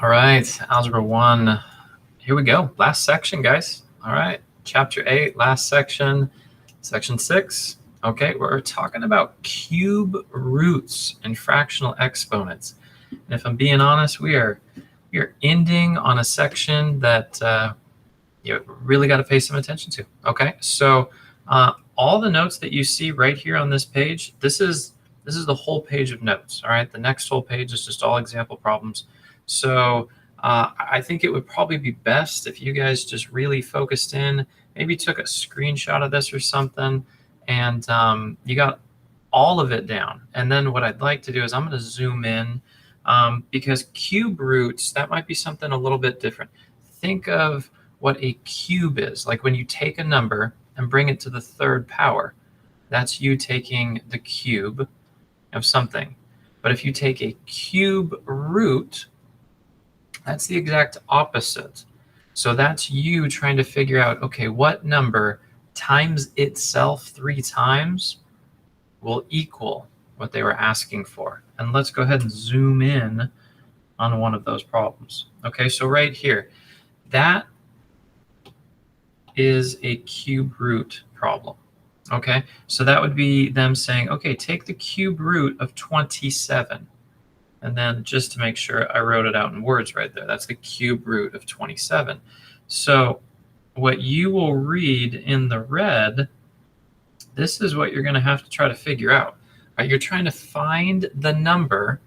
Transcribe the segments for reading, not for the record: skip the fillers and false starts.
All right, Algebra 1. Here we go. Last section, guys. All right, Chapter 8, last section, Section 6. Okay, we're talking about cube roots and fractional exponents. And if I'm being honest, we are ending on a section that you really got to pay some attention to. Okay, so all the notes that you see right here on this page, this is the whole page of notes. All right, the next whole page is just all example problems. So I think it would probably be best if you guys just really focused in, maybe took a screenshot of this or something, and you got all of it down. And then what I'd like to do is I'm going to zoom in because cube roots, that might be something a little bit different. Think of what a cube is. Like when you take a number and bring it to the third power, that's you taking the cube of something. But if you take a cube root, that's the exact opposite. So that's you trying to figure out, okay, what number times itself 3 times will equal what they were asking for. And let's go ahead and zoom in on one of those problems. Okay, so right here, that is a cube root problem. Okay, so that would be them saying, okay, take the cube root of 27. And then just to make sure I wrote it out in words right there, that's the cube root of 27. So what you will read in the red, this is what you're going to have to try to figure out. Right, you're trying to find the number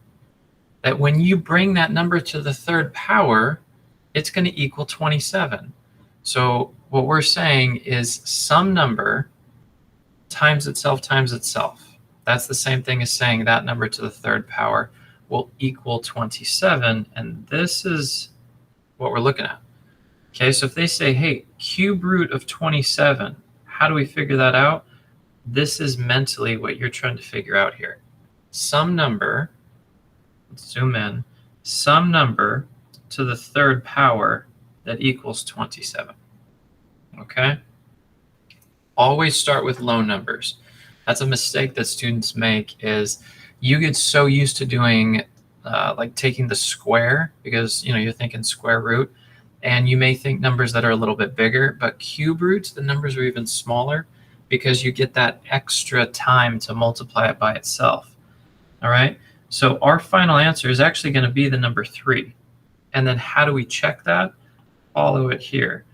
that when you bring that number to the third power, it's going to equal 27. So what we're saying is some number times itself times itself. That's the same thing as saying that number to the third power will equal 27. And this is what we're looking at. Okay, so if they say, hey, cube root of 27, how do we figure that out? This is mentally what you're trying to figure out here. Some number, let's zoom in, some number to the third power that equals 27. Okay? Always start with low numbers. That's a mistake that students make, is you get so used to doing like taking the square, because you're thinking square root, and you may think numbers that are a little bit bigger, but cube roots, the numbers are even smaller because you get that extra time to multiply it by itself. All right, so our final answer is actually going to be the number 3. And then how do we check that? Follow it here.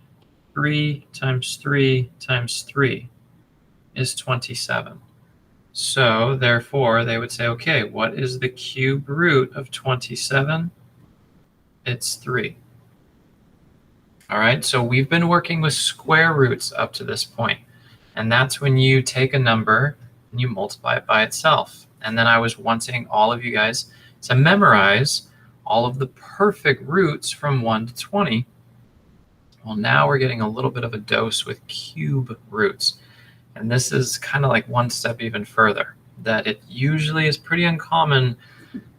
3 times 3 times 3 is 27. So therefore, they would say, okay, what is the cube root of 27? It's 3. All right, so we've been working with square roots up to this point. And that's when you take a number and you multiply it by itself. And then I was wanting all of you guys to memorize all of the perfect roots from 1 to 20. Well, now we're getting a little bit of a dose with cube roots. And this is kind of like one step even further, that it usually is pretty uncommon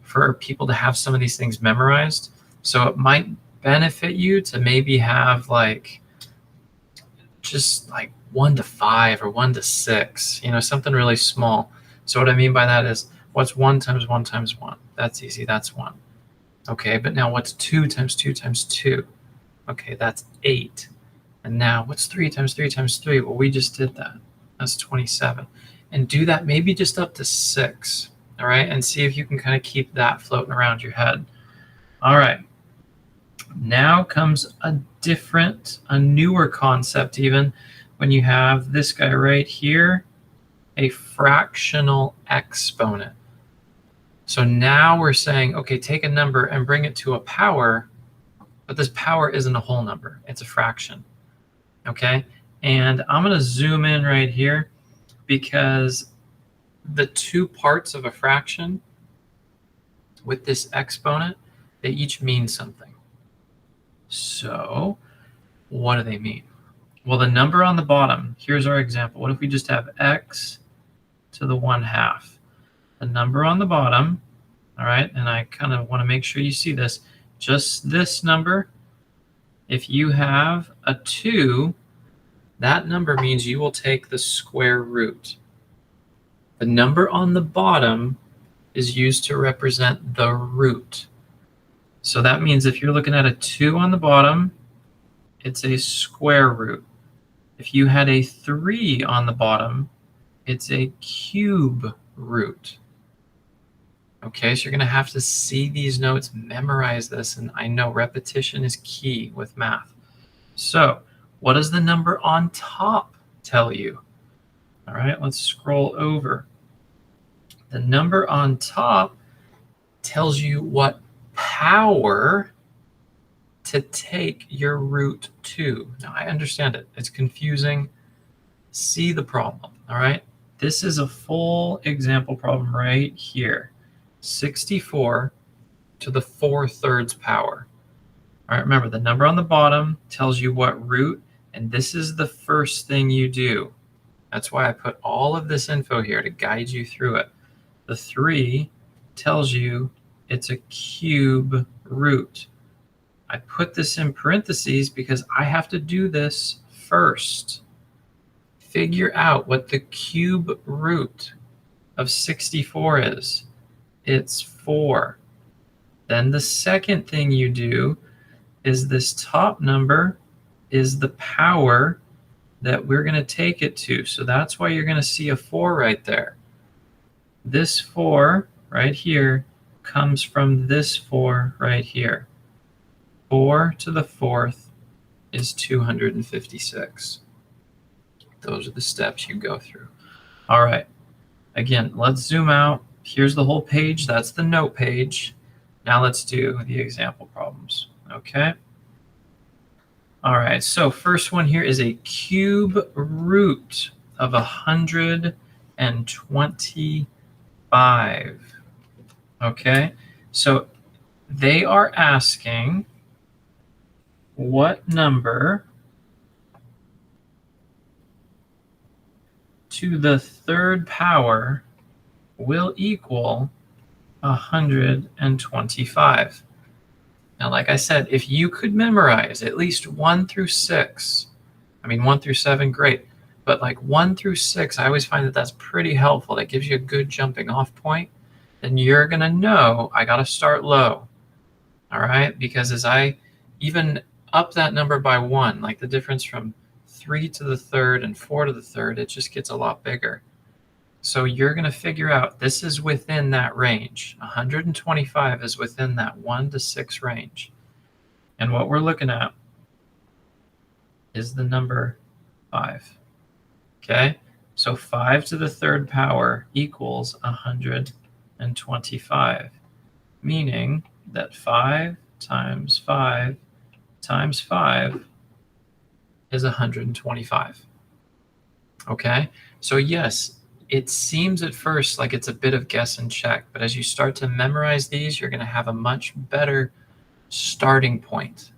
for people to have some of these things memorized. So it might benefit you to maybe have like just like 1 to 5 or 1 to 6, something really small. So what I mean by that is, what's 1 times 1 times 1? That's easy, that's 1. Okay, but now what's 2 times 2 times 2? Okay, that's 8. And now what's 3 times 3 times 3? Well, we just did that. That's 27. And do that maybe just up to 6. All right, and see if you can kind of keep that floating around your head. All right. Now comes a newer concept even, when you have this guy right here, a fractional exponent. So now we're saying, okay, take a number and bring it to a power, but this power isn't a whole number, it's a fraction. Okay, and I'm going to zoom in right here because the 2 parts of a fraction with this exponent, they each mean something. So what do they mean? Well, the number on the bottom, here's our example. What if we just have x to the 1/2? The number on the bottom, all right, and I kind of want to make sure you see this, just this number, if you have a 2, that number means you will take the square root. The number on the bottom is used to represent the root. So that means if you're looking at a 2 on the bottom, it's a square root. If you had a 3 on the bottom, it's a cube root. Okay, so you're going to have to see these notes, memorize this, and I know repetition is key with math. So what does the number on top tell you? All right, let's scroll over. The number on top tells you what power to take your root to. Now, I understand it. It's confusing. See the problem, all right? This is a full example problem right here. 64 to the 4/3 power. All right, remember the number on the bottom tells you what root, and this is the first thing you do. That's why I put all of this info here to guide you through it. The 3 tells you it's a cube root. I put this in parentheses because I have to do this first. Figure out what the cube root of 64 is. It's 4. Then the second thing you do is this top number is the power that we're going to take it to. So that's why you're going to see a 4 right there. This 4 right here comes from this 4 right here. 4 to the 4th is 256. Those are the steps you go through. All right. Again, let's zoom out. Here's the whole page. That's the note page. Now let's do the example problems. Okay. All right. So first one here is a cube root of 125. Okay. So they are asking what number to the 3rd power will equal 125. Now, like I said, if you could memorize at least 1 through 6, I mean 1 through 7, great, but like 1 through 6, I always find that that's pretty helpful. That gives you a good jumping off point. Then you're going to know I got to start low. All right, because as I even up that number by 1, like the difference from 3 to the 3rd and 4 to the 3rd, it just gets a lot bigger. So you're going to figure out this is within that range. 125 is within that 1 to 6 range. And what we're looking at is the number 5. Okay, so 5 to the 3rd power equals 125, meaning that 5 times 5 times 5 is 125. Okay, so yes, it seems at first like it's a bit of guess and check, but as you start to memorize these, you're going to have a much better starting point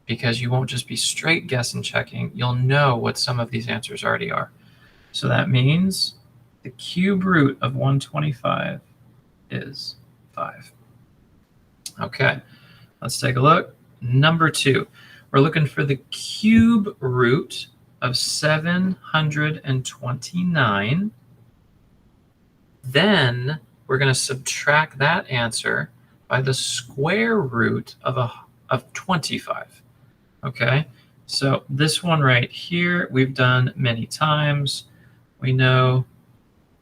because you won't just be straight guess and checking. You'll know what some of these answers already are. So that means the cube root of 125 is 5. Okay, let's take a look. Number 2, we're looking for the cube root of 729. Then we're going to subtract that answer by the square root of 25. Okay, so this one right here we've done many times. We know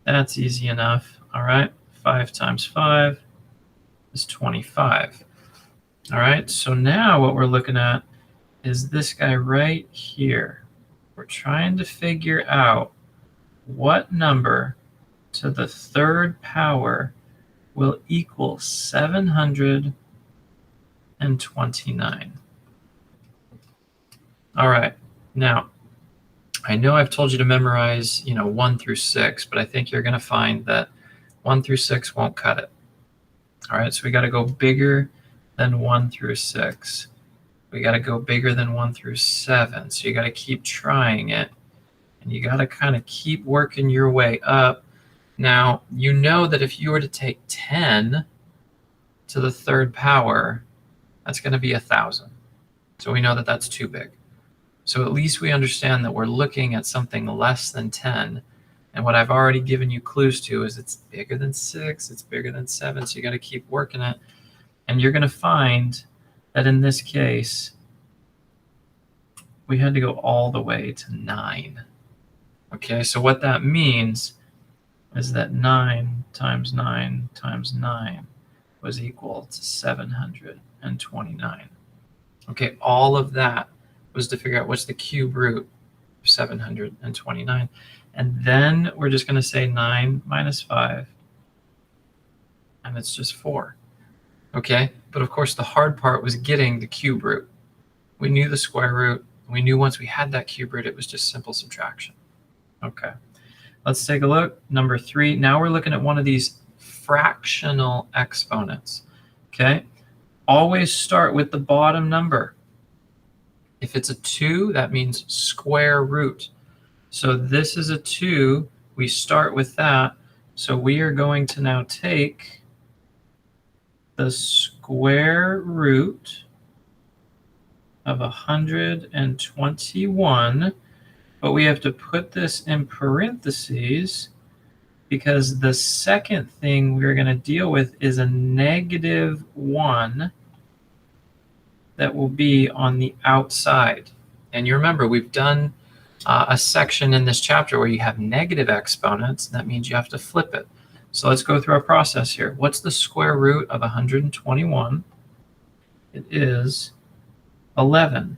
that's easy enough. All right, 5 times 5 is 25. All right, so now what we're looking at is this guy right here. We're trying to figure out what number to the 3rd power will equal 729. All right, now I know I've told you to memorize, 1 through 6, but I think you're going to find that 1 through 6 won't cut it. All right, so we got to go bigger than 1 through 6. We got to go bigger than 1 through 7. So you got to keep trying it, and you got to kind of keep working your way up. Now, you know that if you were to take 10 to the 3rd power, that's going to be 1,000. So we know that that's too big. So at least we understand that we're looking at something less than 10. And what I've already given you clues to is it's bigger than 6, it's bigger than 7. So you got to keep working it. And you're going to find that in this case, we had to go all the way to 9. Okay, so what that means is that 9 times 9 times 9 was equal to 729. Okay, all of that was to figure out what's the cube root of 729. And then we're just going to say 9 minus 5, and it's just 4. Okay, but of course the hard part was getting the cube root. We knew the square root. We knew once we had that cube root, it was just simple subtraction. Okay, let's take a look. Number 3, now we're looking at one of these fractional exponents. Okay, always start with the bottom number. If it's a 2, that means square root. So this is a 2. We start with that. So we are going to now take the square root of 121, but we have to put this in parentheses because the second thing we're going to deal with is a -1 that will be on the outside. And you remember, we've done a section in this chapter where you have negative exponents. That means you have to flip it. So let's go through our process here. What's the square root of 121? It is 11.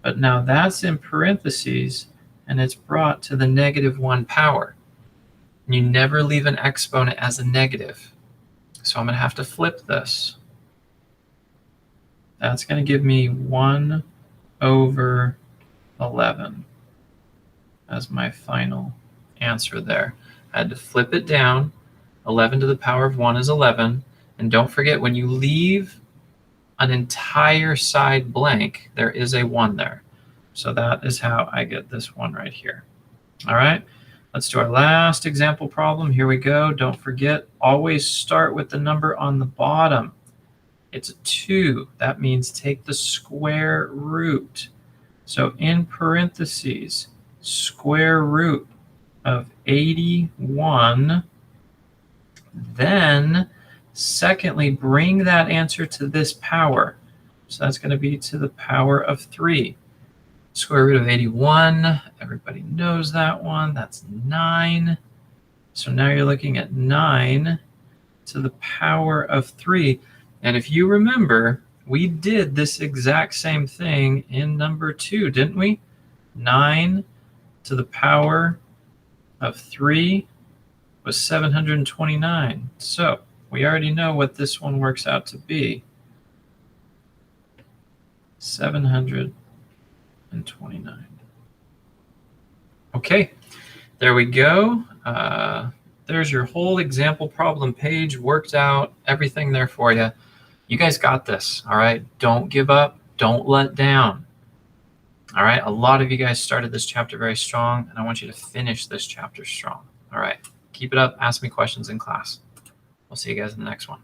But now that's in parentheses, and it's brought to the -1 power. You never leave an exponent as a negative. So I'm going to have to flip this. That's going to give me 1 over 11 as my final answer there. I had to flip it down. 11 to the power of 1 is 11. And don't forget, when you leave an entire side blank, there is a 1 there. So that is how I get this one right here. All right, let's do our last example problem. Here we go. Don't forget, always start with the number on the bottom. It's a 2. That means take the square root. So in parentheses, square root of 81. Then, secondly, bring that answer to this power. So that's going to be to the power of 3. Square root of 81, everybody knows that one. That's 9. So now you're looking at 9 to the power of 3. And if you remember, we did this exact same thing in number 2, didn't we? 9 to the power of 3 was 729. So we already know what this one works out to be. 729. Okay, there we go. There's your whole example problem page worked out, everything there for you. You guys got this, all right? Don't give up. Don't let down. All right, a lot of you guys started this chapter very strong, and I want you to finish this chapter strong. All right, keep it up. Ask me questions in class. We'll see you guys in the next one.